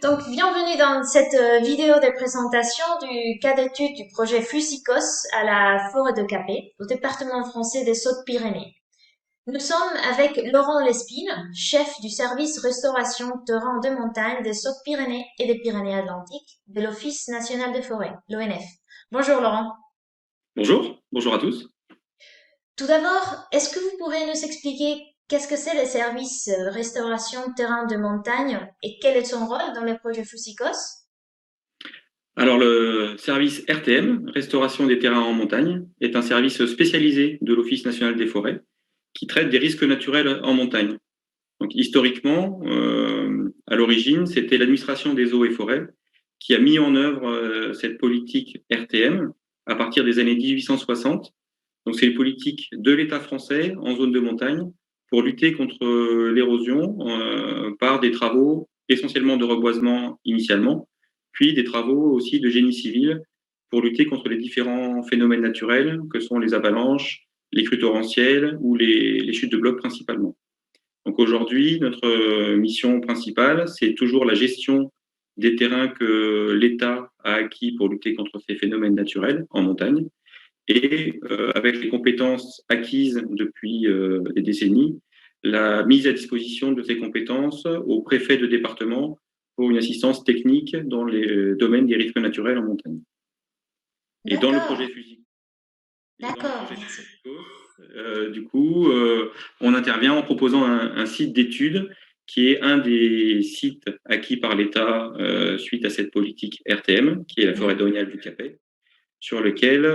Donc, bienvenue dans cette vidéo de présentation du cas d'étude du projet Fusicos à la forêt de Capet, au département français des Hautes-Pyrénées. Nous sommes avec Laurent Lespine, chef du service restauration terrain de montagne des Hautes-Pyrénées et des Pyrénées-Atlantiques de l'Office national des forêts, l'ONF. Bonjour Laurent. Bonjour, bonjour à tous. Tout d'abord, est-ce que vous pourrez nous expliquer qu'est-ce que c'est le service restauration terrain de montagne et quel est son rôle dans le projet Fusicos? Alors, le service RTM, Restauration des terrains en montagne, est un service spécialisé de l'Office national des forêts qui traite des risques naturels en montagne. Donc, historiquement, à l'origine, c'était l'administration des eaux et forêts qui a mis en œuvre cette politique RTM à partir des années 1860. Donc, c'est une politique de l'État français en zone de montagne pour lutter contre l'érosion par des travaux essentiellement de reboisement initialement, puis des travaux aussi de génie civil pour lutter contre les différents phénomènes naturels que sont les avalanches, les crues torrentielles ou les chutes de blocs principalement. Donc aujourd'hui, notre mission principale, c'est toujours la gestion des terrains que l'État a acquis pour lutter contre ces phénomènes naturels en montagne. Et avec les compétences acquises depuis des décennies, la mise à disposition de ces compétences au préfet de département pour une assistance technique dans les domaines des risques naturels en montagne. Et dans le projet D'accord, Fusil, et dans le d'accord, projet merci. Fusicos, du coup, on intervient en proposant un site d'étude qui est un des sites acquis par l'État suite à cette politique RTM, qui est la forêt Mhm. domaniale du Capet, sur lequel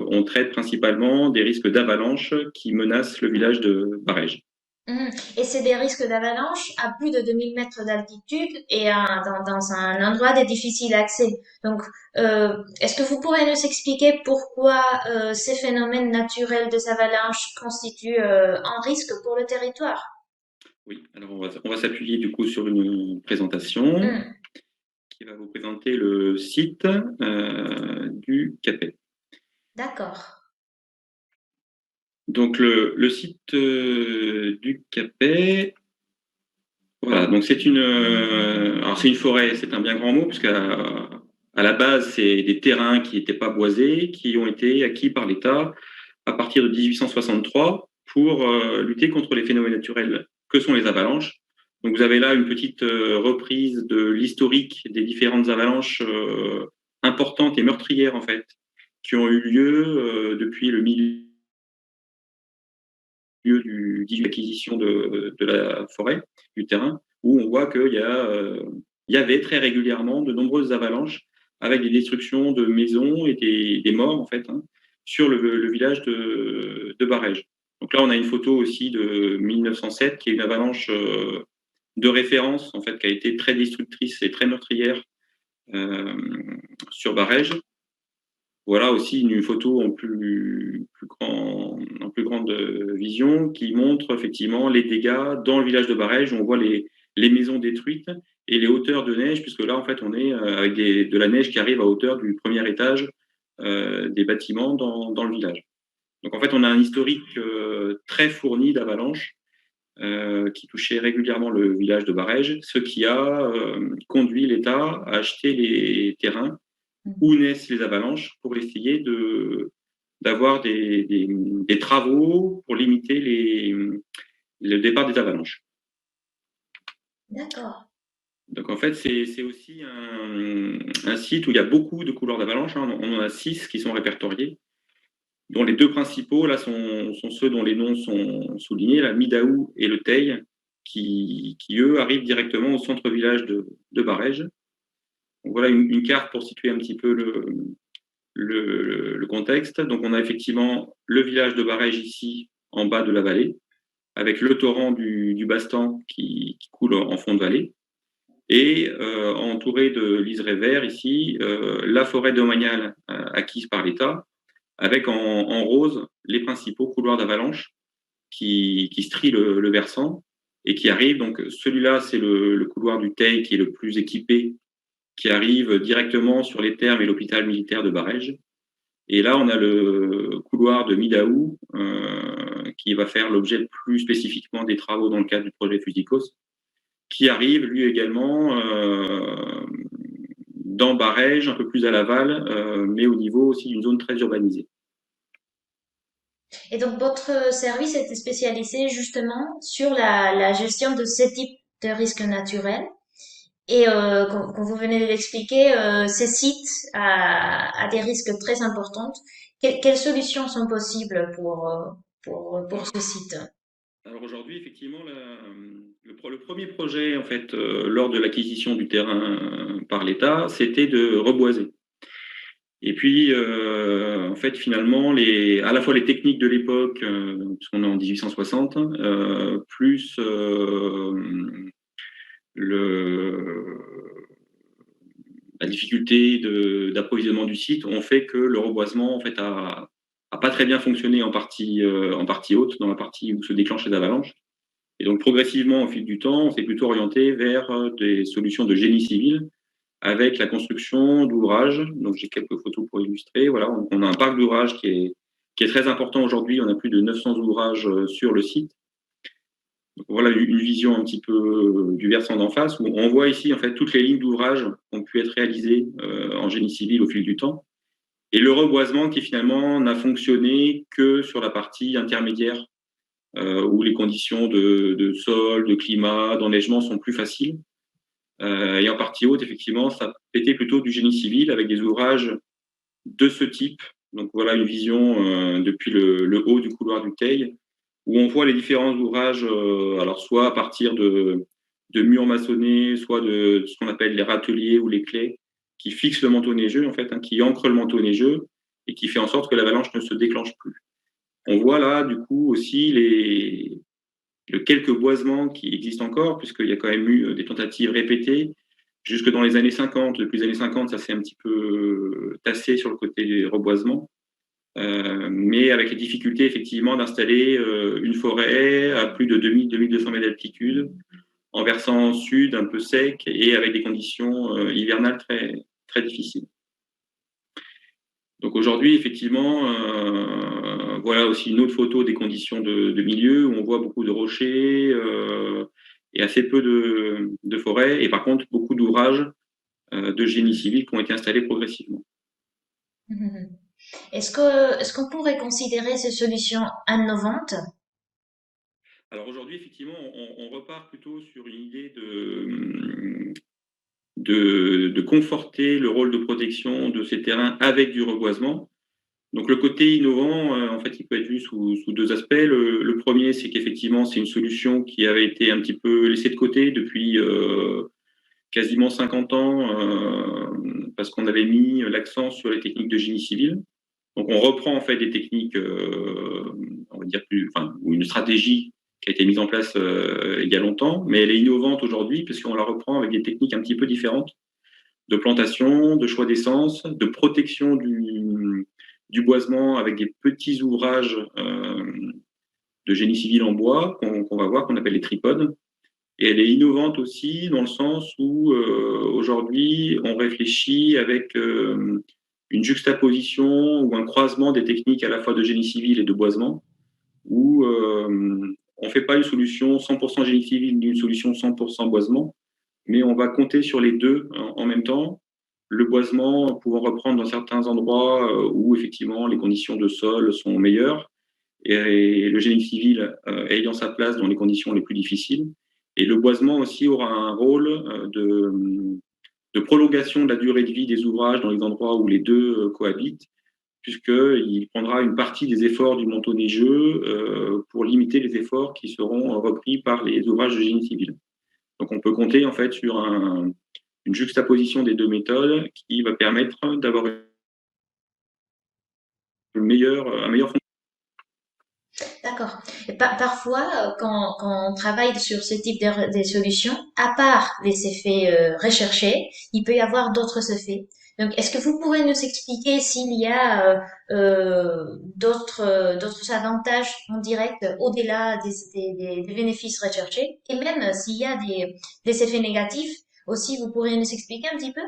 on traite principalement des risques d'avalanche qui menacent le village de Barège. Mhm. Et c'est des risques d'avalanche à plus de 2000 mètres d'altitude et dans un endroit de difficile accès. Donc, est-ce que vous pourrez nous expliquer pourquoi ces phénomènes naturels des avalanches constituent un risque pour le territoire? Oui, alors on va s'appuyer du coup sur une présentation Mhm. qui va vous présenter le site du Capet. D'accord. Donc le site du Capet, voilà, donc alors c'est une forêt, c'est un bien grand mot, puisqu'à à la base, c'est des terrains qui n'étaient pas boisés, qui ont été acquis par l'État à partir de 1863 pour lutter contre les phénomènes naturels que sont les avalanches. Donc vous avez là une petite reprise de l'historique des différentes avalanches importantes et meurtrières en fait, qui ont eu lieu depuis le milieu du l'acquisition de la forêt, du terrain, où on voit il y avait très régulièrement de nombreuses avalanches avec des destructions de maisons et des morts, en fait, hein, sur le village de Barège. Donc là, on a une photo aussi de 1907, qui est une avalanche de référence, en fait, qui a été très destructrice et très meurtrière euh, sur Barège. Voilà aussi une photo en plus grande vision qui montre effectivement les dégâts dans le village de Barège où on voit les maisons détruites et les hauteurs de neige, puisque là, en fait, on est avec de la neige qui arrive à hauteur du premier étage des bâtiments dans le village. Donc, en fait, on a un historique très fourni d'avalanches qui touchait régulièrement le village de Barège, ce qui a conduit l'État à acheter les terrains où naissent les avalanches pour essayer d'avoir des travaux pour limiter le départ des avalanches. D'accord. Donc en fait, c'est aussi un site où il y a beaucoup de couleurs d'avalanche, hein. On en a 6 qui sont répertoriés, dont les deux principaux là sont ceux dont les noms sont soulignés, la Midaou et le Teil, qui eux arrivent directement au centre-village de Barège. Donc voilà une carte pour situer un petit peu le contexte. Donc, on a effectivement le village de Barège ici, en bas de la vallée, avec le torrent du Bastan qui coule en fond de vallée. Et entouré de liserés verts ici, la forêt domaniale acquise par l'État, avec en rose les principaux couloirs d'avalanche qui strient le versant et qui arrivent. Donc, celui-là, c'est le couloir du Teil qui est le plus équipé, qui arrive directement sur les thermes et l'hôpital militaire de Barège. Et là, on a le couloir de Midaou qui va faire l'objet plus spécifiquement des travaux dans le cadre du projet Fusicos. qui arrive lui également dans Barèges, un peu plus à l'aval, mais au niveau aussi d'une zone très urbanisée. Et donc, votre service était spécialisé justement sur la gestion de ces types de risques naturels. Et comme vous venez de l'expliquer, ces sites à des risques très importants. Quelles solutions sont possibles pour Alors, ce site? alors aujourd'hui, effectivement, le premier projet, en fait, lors de l'acquisition du terrain par l'État, c'était de reboiser. Et puis, en fait, finalement, à la fois les techniques de l'époque, puisqu'on est en 1860, plus le, la difficulté d'approvisionnement du site ont fait que le reboisement, en fait, a pas très bien fonctionné en partie haute, dans la partie où se déclenchent les avalanches. Et donc, progressivement, au fil du temps, on s'est plutôt orienté vers des solutions de génie civil avec la construction d'ouvrages. Donc, j'ai quelques photos pour illustrer. Voilà, on a un parc d'ouvrages qui est très important aujourd'hui. On a plus de 900 ouvrages sur le site. Donc, voilà une vision un petit peu du versant d'en face, où on voit ici en fait toutes les lignes d'ouvrages qui ont pu être réalisées en génie civil au fil du temps. Et le reboisement qui finalement n'a fonctionné que sur la partie intermédiaire, où les conditions de sol, de climat, d'enneigement sont plus faciles. Et en partie haute, effectivement, ça était plutôt du génie civil avec des ouvrages de ce type. Donc voilà une vision depuis le haut du couloir du Teil, où on voit les différents ouvrages, alors soit à partir de murs maçonnés, soit de ce qu'on appelle les râteliers ou les claies, qui fixent le manteau neigeux, en fait, hein, qui ancrent le manteau neigeux et qui fait en sorte que l'avalanche ne se déclenche plus. On voit là, du coup, aussi quelques boisements qui existent encore, puisqu'il y a quand même eu des tentatives répétées. Jusque dans les années 50, depuis les années 50, ça s'est un petit peu tassé sur le côté reboisement. Mais avec les difficultés effectivement d'installer une forêt à plus de 2000-2200 mètres d'altitude, en versant sud un peu sec et avec des conditions hivernales très, très difficiles. Donc aujourd'hui, effectivement, voilà aussi une autre photo des conditions de milieu où on voit beaucoup de rochers et assez peu de forêts, et par contre beaucoup d'ouvrages de génie civil qui ont été installés progressivement. Mhm. Est-ce qu'on pourrait considérer ces solutions innovantes? Alors aujourd'hui, effectivement, on repart plutôt sur une idée de conforter le rôle de protection de ces terrains avec du reboisement. Donc le côté innovant, en fait, il peut être vu sous deux aspects. Le premier, c'est qu'effectivement, c'est une solution qui avait été un petit peu laissée de côté depuis quasiment 50 ans, parce qu'on avait mis l'accent sur les techniques de génie civil. Donc on reprend en fait des techniques, on va dire ou une stratégie qui a été mise en place il y a longtemps, mais elle est innovante aujourd'hui puisqu'on la reprend avec des techniques un petit peu différentes de plantation, de choix d'essence, de protection du boisement avec des petits ouvrages de génie civil en bois qu'on va voir, qu'on appelle les tripodes. Et elle est innovante aussi dans le sens où aujourd'hui on réfléchit avec une juxtaposition ou un croisement des techniques à la fois de génie civil et de boisement, où on ne fait pas une solution 100% génie civil ni une solution 100% boisement, mais on va compter sur les deux en même temps. Le boisement pouvant reprendre dans certains endroits où effectivement les conditions de sol sont meilleures, et le génie civil ayant sa place dans les conditions les plus difficiles. Et le boisement aussi aura un rôle de prolongation de la durée de vie des ouvrages dans les endroits où les deux cohabitent, puisqu'il prendra une partie des efforts du manteau neigeux pour limiter les efforts qui seront repris par les ouvrages de génie civil. Donc on peut compter en fait sur une juxtaposition des deux méthodes qui va permettre d'avoir un meilleur fonctionnement. D'accord. Et parfois, quand on travaille sur ce type de solutions, à part les effets recherchés, il peut y avoir d'autres effets. Donc, est-ce que vous pourrez nous expliquer s'il y a d'autres avantages en direct au-delà des bénéfices recherchés? Et même s'il y a des effets négatifs aussi, vous pourrez nous expliquer un petit peu?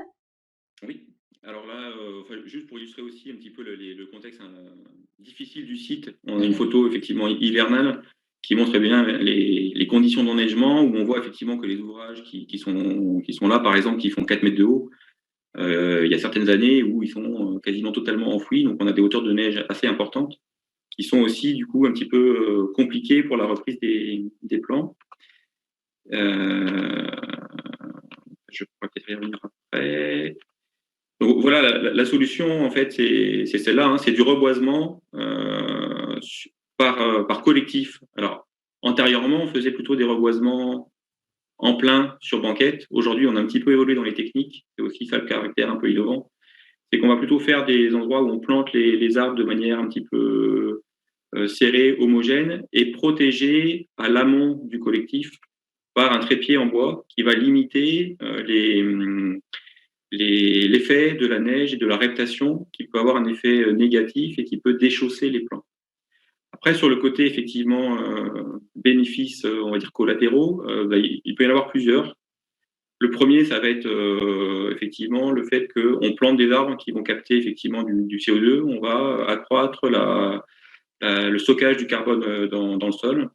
Oui, alors là, juste pour illustrer aussi un petit peu le contexte difficile du site, on a une Mhm. photo effectivement hivernale qui montre très bien les conditions d'enneigement, où on voit effectivement que les ouvrages qui sont là, par exemple, qui font 4 mètres de haut, il y a certaines années où ils sont quasiment totalement enfouis, donc on a des hauteurs de neige assez importantes, qui sont aussi du coup un petit peu compliquées pour la reprise des plants. Euh, je pourrais peut-être y revenir après. Donc voilà, la solution en fait, c'est celle-là, hein, c'est du reboisement par collectif. Alors antérieurement, on faisait plutôt des reboisements en plein sur banquette. Aujourd'hui, on a un petit peu évolué dans les techniques. C'est aussi ça le caractère un peu innovant. C'est qu'on va plutôt faire des endroits où on plante les arbres de manière un petit peu serrée, homogène et protégée à l'amont du collectif par un trépied en bois qui va limiter l'effet de la neige et de la reptation qui peut avoir un effet négatif et qui peut déchausser les plants. Après, sur le côté effectivement bénéfices, on va dire collatéraux, il peut y en avoir plusieurs. Le premier, ça va être effectivement le fait qu'on plante des arbres qui vont capter effectivement du CO2. On va accroître le stockage du carbone dans le sol.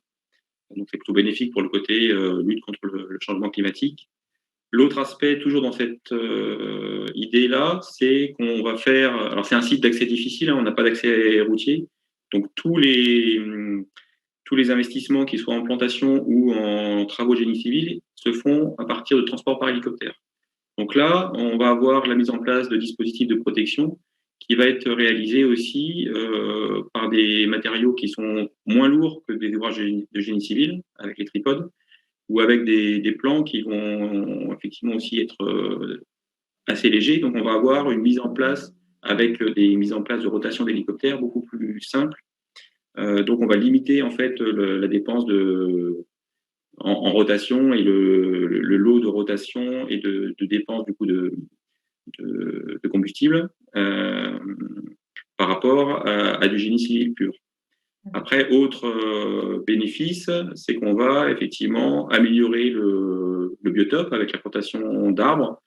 Donc, c'est plutôt bénéfique pour le côté lutte contre le changement climatique. L'autre aspect, toujours dans cette idée-là, c'est qu'on va faire. Alors, c'est un site d'accès difficile, hein, on n'a pas d'accès routier. Donc, tous les investissements, qu'ils soient en plantation ou en travaux de génie civil, se font à partir de transports par hélicoptère. Donc là, on va avoir la mise en place de dispositifs de protection qui va être réalisé aussi par des matériaux qui sont moins lourds que des ouvrages de génie civil, avec les tripodes, ou avec des plans qui vont effectivement aussi être assez légers. Donc on va avoir une mise en place avec des mises en place de rotation d'hélicoptères beaucoup plus simples. Donc on va limiter en fait la dépense en rotation et le lot de rotation et de dépenses du coup de combustible par rapport à du génie civil pur. Après, autre bénéfice, c'est qu'on va effectivement améliorer le biotope avec la plantation d'arbres,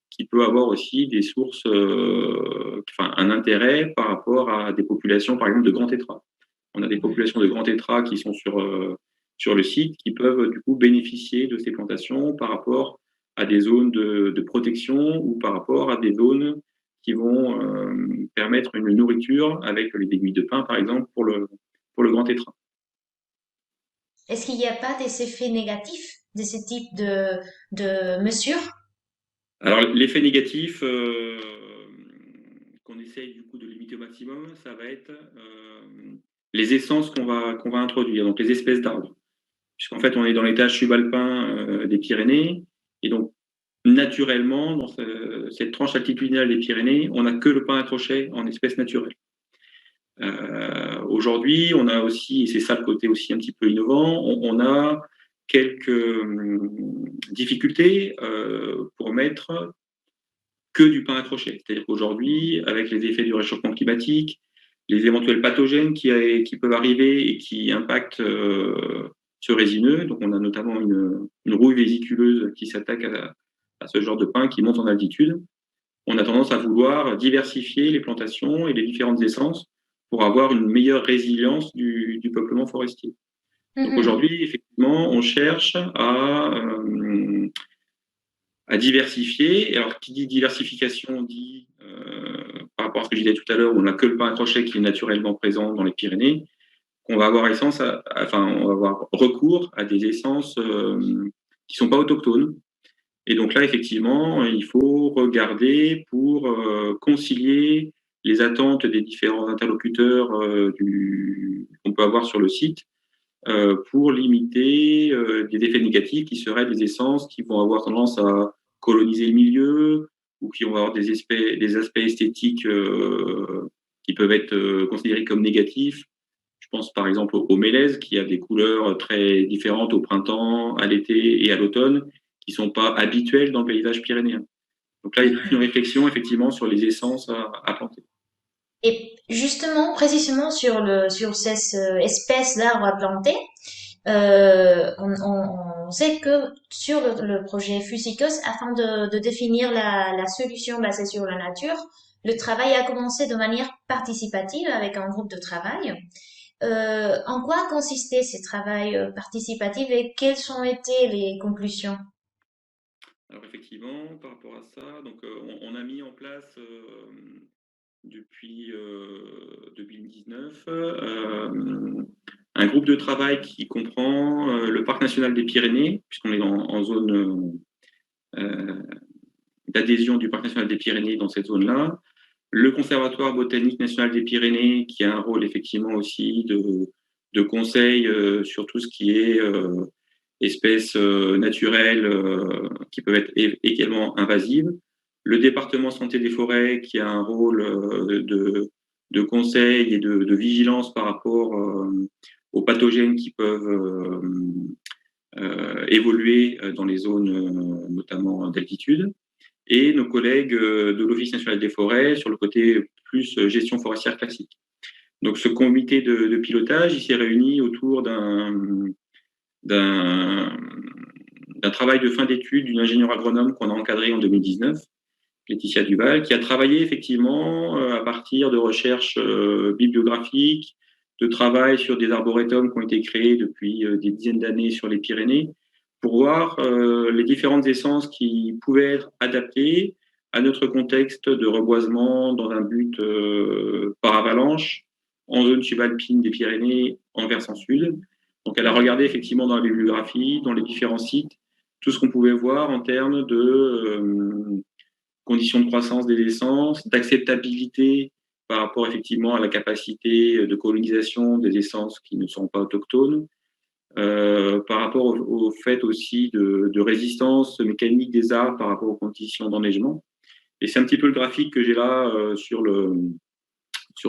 qui peut avoir aussi des sources, enfin un intérêt par rapport à des populations, par exemple, de grands tétras. On a des populations de grands tétras qui sont sur le site, qui peuvent du coup bénéficier de ces plantations par rapport à des zones de protection ou par rapport à des zones qui vont permettre une nourriture avec les aiguilles de pin, par exemple, pour le grand tétra. Est-ce qu'il n'y a pas des effets négatifs de ce type de mesures? Alors, l'effet négatif qu'on essaye du coup de limiter au maximum, ça va être les essences qu'on va introduire, donc les espèces d'arbres. Puisqu'en fait, on est dans l'étage subalpin des Pyrénées, et donc naturellement, dans cette tranche altitudinale des Pyrénées, on n'a que le pin à crochet en espèces naturelles. Aujourd'hui, on a aussi, et c'est ça le côté aussi un petit peu innovant, on a quelques difficultés pour mettre que du pain à crochet. C'est-à-dire qu'aujourd'hui, avec les effets du réchauffement climatique, les éventuels pathogènes qui peuvent arriver et qui impactent ce résineux, donc on a notamment une rouille vésiculeuse qui s'attaque à ce genre de pain qui monte en altitude, on a tendance à vouloir diversifier les plantations et les différentes essences pour avoir une meilleure résilience du peuplement forestier. Donc Mhm. aujourd'hui, effectivement, on cherche à diversifier. Et alors, qui dit diversification dit, par rapport à ce que je disais tout à l'heure, où on n'a que le pin à crochet qui est naturellement présent dans les Pyrénées, qu'on va avoir on va avoir recours à des essences qui sont pas autochtones. Et donc là, effectivement, il faut regarder pour concilier les attentes des différents interlocuteurs qu'on peut avoir sur le site pour limiter des effets négatifs qui seraient des essences qui vont avoir tendance à coloniser le milieu ou qui vont avoir des aspects esthétiques qui peuvent être considérés comme négatifs. Je pense par exemple au mélèze qui a des couleurs très différentes au printemps, à l'été et à l'automne qui sont pas habituelles dans le paysage pyrénéen. Donc là, il y a toute une réflexion effectivement sur les essences à planter. Et justement, précisément sur ces espèces d'arbres à planter, on sait que sur le projet Fusicos, afin de définir la solution basée sur la nature, le travail a commencé de manière participative avec un groupe de travail. En quoi consistait ce travail participatif et quelles ont été les conclusions? Alors effectivement, par rapport à ça, donc on a mis en place depuis 2019 un groupe de travail qui comprend le parc national des Pyrénées, puisqu'on est en zone euh, d'adhésion du parc national des Pyrénées dans cette zone-là, le Conservatoire botanique national des Pyrénées, qui a un rôle effectivement aussi de conseil sur tout ce qui est espèces naturelles qui peuvent être également invasives. Le département santé des forêts, qui a un rôle de conseil et de vigilance par rapport aux pathogènes qui peuvent évoluer dans les zones notamment d'altitude, et nos collègues de l'Office national des forêts sur le côté plus gestion forestière classique. Donc ce comité de pilotage, il s'est réuni autour d'un travail de fin d'études d'une ingénieure agronome qu'on a encadré en 2019, Laetitia Duval, qui a travaillé effectivement à partir de recherches bibliographiques, de travail sur des arboretums qui ont été créés depuis des dizaines d'années sur les Pyrénées, pour voir les différentes essences qui pouvaient être adaptées à notre contexte de reboisement dans un but par avalanche en zone subalpine des Pyrénées en versant sud. Donc elle a regardé effectivement dans la bibliographie, dans les différents sites, tout ce qu'on pouvait voir en termes de conditions de croissance des essences, d'acceptabilité par rapport effectivement à la capacité de colonisation des essences qui ne sont pas autochtones, par rapport au fait aussi de résistance mécanique des arbres par rapport aux conditions d'enneigement. Et c'est un petit peu le graphique que j'ai là sur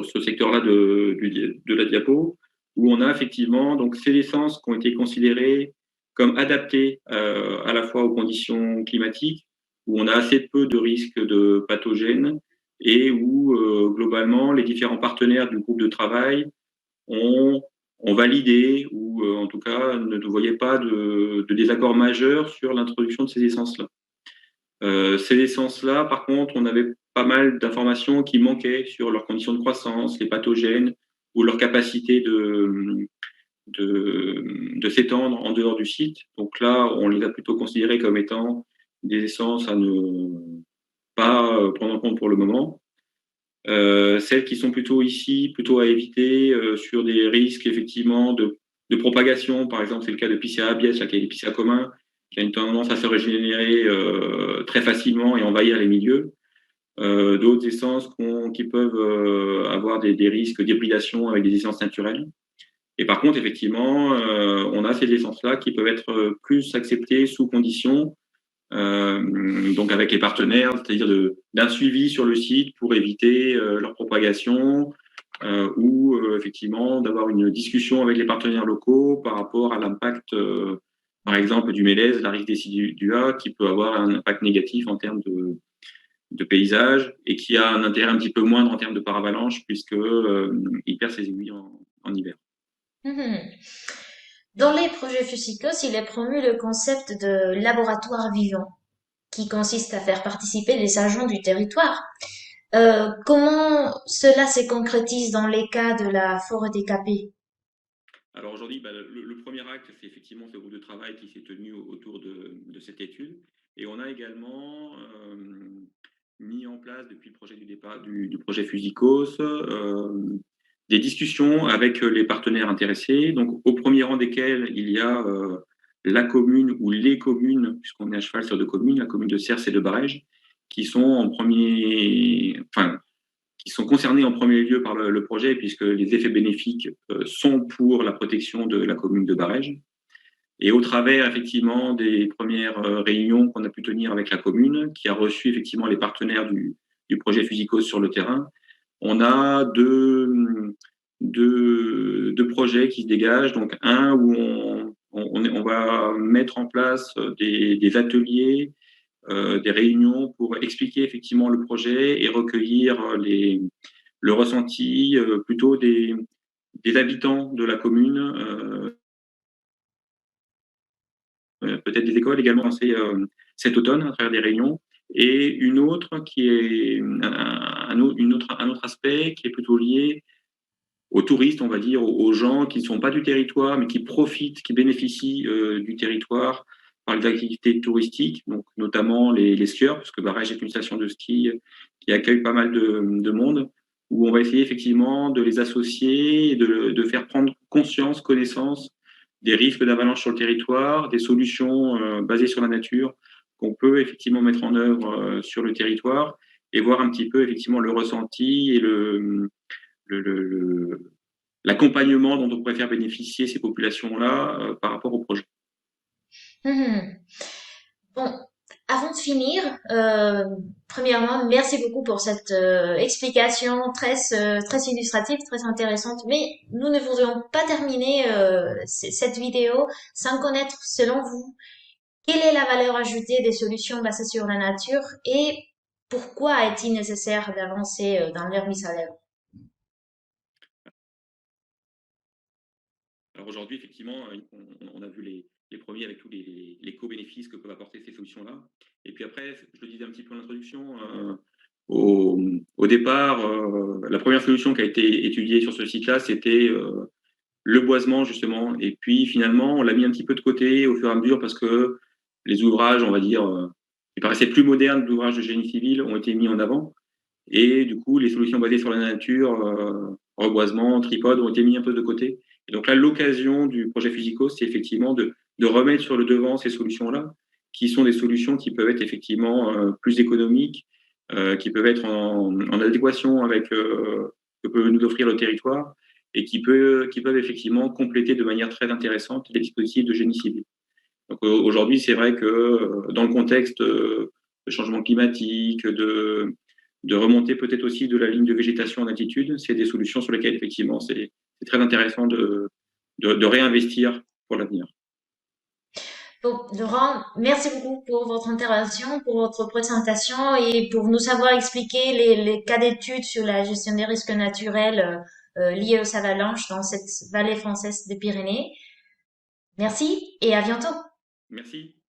ce secteur-là de la diapo, où on a effectivement donc ces essences qui ont été considérées comme adaptées à la fois aux conditions climatiques, où on a assez peu de risques de pathogènes et où globalement les différents partenaires du groupe de travail ont, ont validé ou en tout cas ne voyaient pas de désaccord majeur sur l'introduction de ces essences-là. Ces essences-là, par contre, on avait pas mal d'informations qui manquaient sur leurs conditions de croissance, les pathogènes ou leur capacité de s'étendre en dehors du site. Donc là, on les a plutôt considérées comme étant des essences à ne pas prendre en compte pour le moment. Celles qui sont plutôt ici, plutôt à éviter sur des risques effectivement de propagation. Par exemple, c'est le cas de Picea abies, qui est l'épicéa commun, qui a une tendance à se régénérer très facilement et envahir les milieux. D'autres essences qui peuvent avoir des risques d'hybridation avec des essences naturelles. Et par contre, effectivement, on a ces essences-là qui peuvent être plus acceptées sous conditions, donc avec les partenaires, c'est-à-dire d'un suivi sur le site pour éviter leur propagation ou effectivement d'avoir une discussion avec les partenaires locaux par rapport à l'impact, par exemple, du mélèze, la décidua, qui peut avoir un impact négatif en termes de paysage et qui a un intérêt un petit peu moindre en termes de paravalanche puisque il perd ses aiguilles en hiver. Mhm. Dans les projets Fusicos, il est promu le concept de laboratoire vivant, qui consiste à faire participer les agents du territoire. Comment cela se concrétise dans les cas de la forêt décapée? Alors aujourd'hui, le premier acte, c'est effectivement ce groupe de travail qui s'est tenu autour de cette étude. Et on a également mis en place depuis le projet du départ du projet Fusicos des discussions avec les partenaires intéressés. Donc au premier rang desquels il y a la commune ou les communes, puisqu'on est à cheval sur deux communes, la commune de Cers et de Barèges, qui sont en premier, enfin qui sont concernés en premier lieu par le projet, puisque les effets bénéfiques sont pour la protection de la commune de Barèges. Et au travers, effectivement, des premières réunions qu'on a pu tenir avec la commune, qui a reçu effectivement les partenaires du projet Fusicos sur le terrain, on a deux projets qui se dégagent. Donc, un où on va mettre en place des ateliers des réunions pour expliquer effectivement le projet et recueillir le ressenti plutôt des habitants de la commune, peut-être des écoles également lancées cet automne à travers des réunions. Et une autre qui est un autre aspect qui est plutôt lié aux touristes, on va dire, aux gens qui ne sont pas du territoire, mais qui profitent, qui bénéficient du territoire par les activités touristiques, donc notamment les skieurs, parce que Barège est une station de ski qui accueille pas mal de monde, où on va essayer effectivement de les associer et de faire prendre conscience, connaissance des risques d'avalanche sur le territoire, des solutions basées sur la nature qu'on peut effectivement mettre en œuvre sur le territoire et voir un petit peu effectivement le ressenti et le, l'accompagnement dont on pourrait faire bénéficier ces populations-là par rapport au projet. Mhm. Bon, avant de finir, premièrement, merci beaucoup pour cette explication très illustrative, très intéressante. Mais nous ne voudrions pas terminer cette vidéo sans connaître, selon vous, quelle est la valeur ajoutée des solutions basées sur la nature et pourquoi est-il nécessaire d'avancer dans leur mise à l'œuvre? Alors aujourd'hui, effectivement, on a vu les premiers avec tous les co-bénéfices que peuvent apporter ces solutions-là. Et puis après, je le disais un petit peu en introduction, au départ, la première solution qui a été étudiée sur ce site-là, c'était le boisement, justement. Et puis finalement, on l'a mis un petit peu de côté au fur et à mesure parce que les ouvrages, on va dire, qui paraissaient plus modernes, l'ouvrage de génie civil, ont été mis en avant. Et du coup, les solutions basées sur la nature, reboisement, tripode, ont été mis un peu de côté. Et donc là, l'occasion du projet Fusicos, c'est effectivement de remettre sur le devant ces solutions-là, qui sont des solutions qui peuvent être effectivement plus économiques, qui peuvent être en adéquation avec ce que peut nous offrir le territoire et qui peuvent effectivement compléter de manière très intéressante les dispositifs de génie civil. Donc aujourd'hui, c'est vrai que dans le contexte de changement climatique, de remonter peut-être aussi de la ligne de végétation en altitude, c'est des solutions sur lesquelles effectivement c'est très intéressant de réinvestir pour l'avenir. Bon, Laurent, merci beaucoup pour votre intervention, pour votre présentation et pour nous avoir expliqué les cas d'études sur la gestion des risques naturels liés aux avalanches dans cette vallée française des Pyrénées. Merci et à bientôt. Merci.